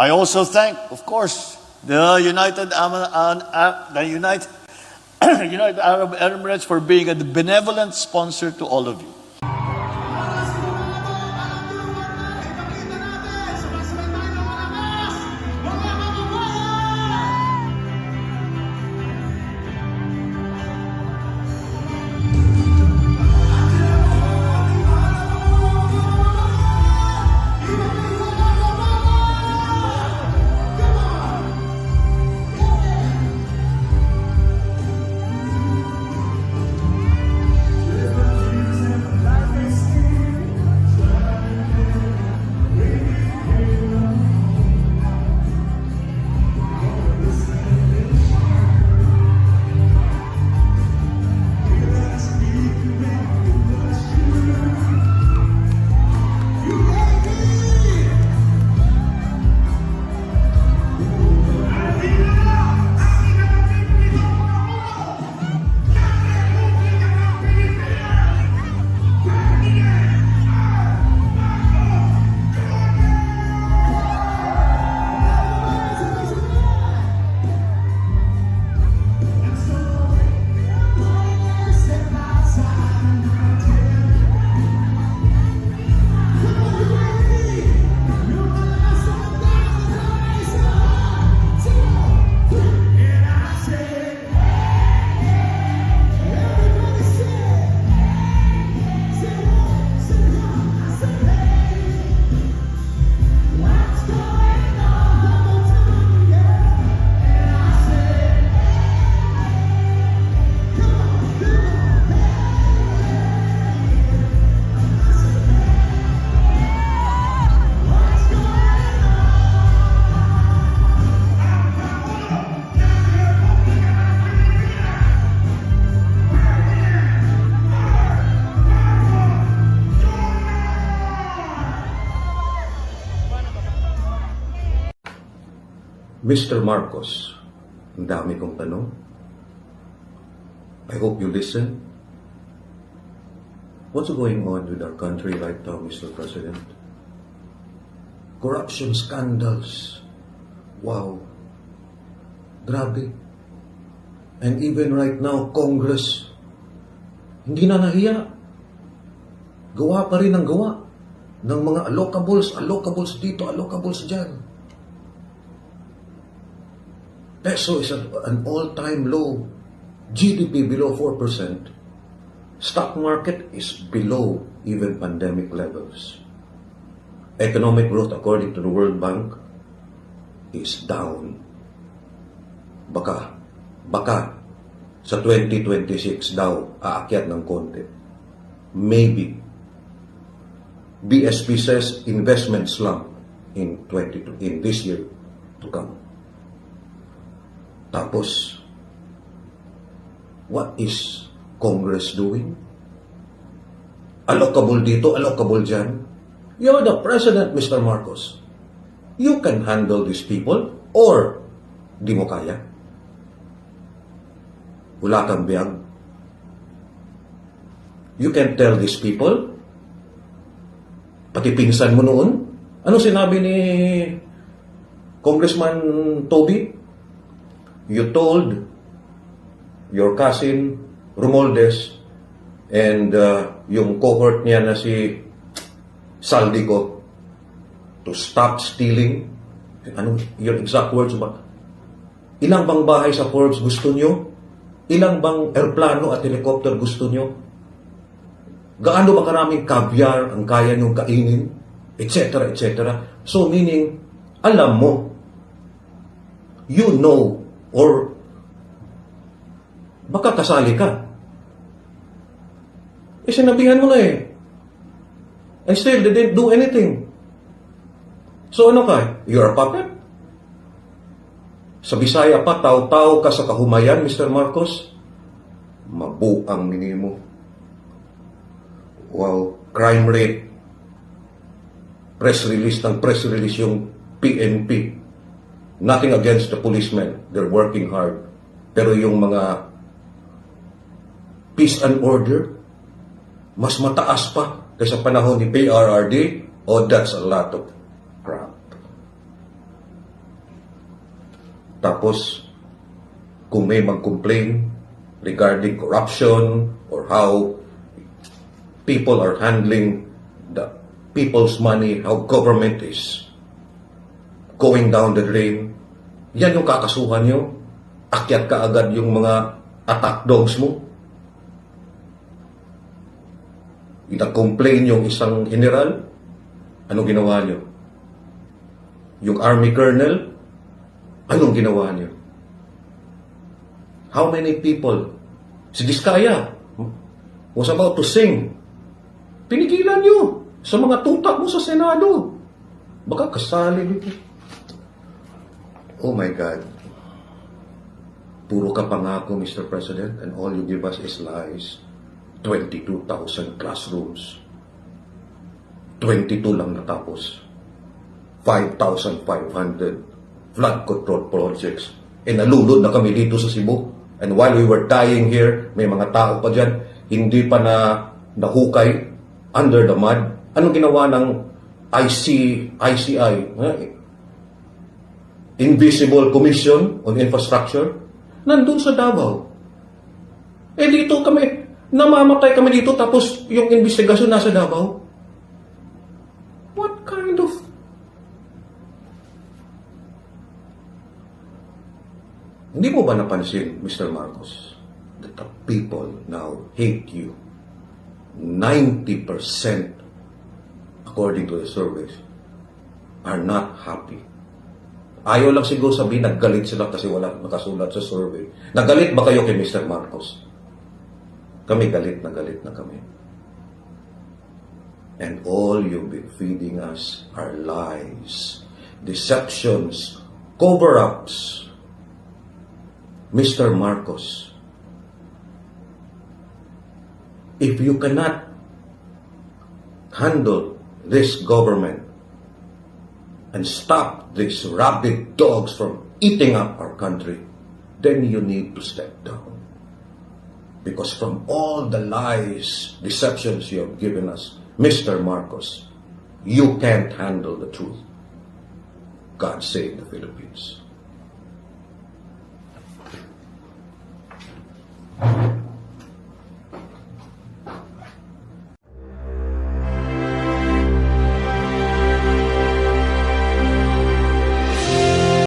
I also thank, of course, the United United Arab Emirates for being a benevolent sponsor to all of you. Mr. Marcos, ang dami kong tanong. I hope you listen. What's going on with our country right now, Mr. President? Corruption scandals. Wow. Grabe. And even right now, Congress, hindi na nahiya. Gawa pa rin ang gawa ng mga allocables dito, allocables dyan. Peso is at an all-time low. GDP below 4%. Stock market is below even pandemic levels. Economic growth, according to the World Bank, is down. Baka sa 2026 daw aakyat ng konti. Maybe. BSP says investment slump in this year to come. Tapos, what is Congress doing? Allocable dito, allocable dyan. You're the president, Mr. Marcos. You can handle these people or di mo kaya. Wala kang biyag. You can tell these people, pati pinsan mo noon, ano sinabi ni Congressman Toby? You told your cousin Romualdez and yung cohort niya na si Saldico to stop stealing. Ano your exact words ba? Ilang bang bahay sa Forbes gusto nyo? Ilang bang aeroplano at helicopter gusto nyo? Gaano ba karaming caviar ang kaya nyong kainin? Etc. etc. So meaning, alam mo, you know, or baka kasali ka. Sinabihan mo na eh. And still, they didn't do anything. So ano ka? You're a puppet? Sa Bisaya pa, taw-taw ka sa kahumayan, Mr. Marcos? Mabuang minimo. Wow, crime rate. Press release yung PNP. Nothing against the policemen. They're working hard. Pero yung mga peace and order, mas mataas pa kaysa panahon ni PRRD. Oh, that's a lot of crap. Tapos, kung may mag-complain regarding corruption or how people are handling the people's money, how government is going down the drain, yan yung kakasuhan nyo. Akyat ka agad yung mga attack dogs mo. Ina-complain yung isang general, anong ginawa nyo? Yung army colonel, anong ginawa nyo? How many people? Si Diskaya was about to sing. Pinigilan nyo sa mga tutak mo sa Senado. Baka kasali dito. Oh my God. Puro ka pangako, Mr. President, and all you give us is lies. 22,000 classrooms. 22 lang natapos. 5,500 flood control projects. E nalulod na kami dito sa Cebu. And while we were dying here, may mga tao pa dyan, hindi pa nahukay under the mud. Anong ginawa ng ICI? Invisible Commission on Infrastructure? Nandun sa Davao. Eh dito kami, namamatay kami dito tapos yung investigasyon nasa Davao. What kind of... Hindi mo ba napansin, Mr. Marcos, that the people now hate you? 90%, according to the surveys, are not happy. Ayaw lang siguro sabihin, naggalit sila kasi wala nakasulat sa survey. Nagalit ba kayo kay Mr. Marcos? Kami galit na kami. And all you've been feeding us are lies, deceptions, cover-ups. Mr. Marcos, if you cannot handle this government and stop these rabid dogs from eating up our country, then you need to step down. Because from all the lies, deceptions you have given us, Mr. Marcos, you can't handle the truth. God save the Philippines.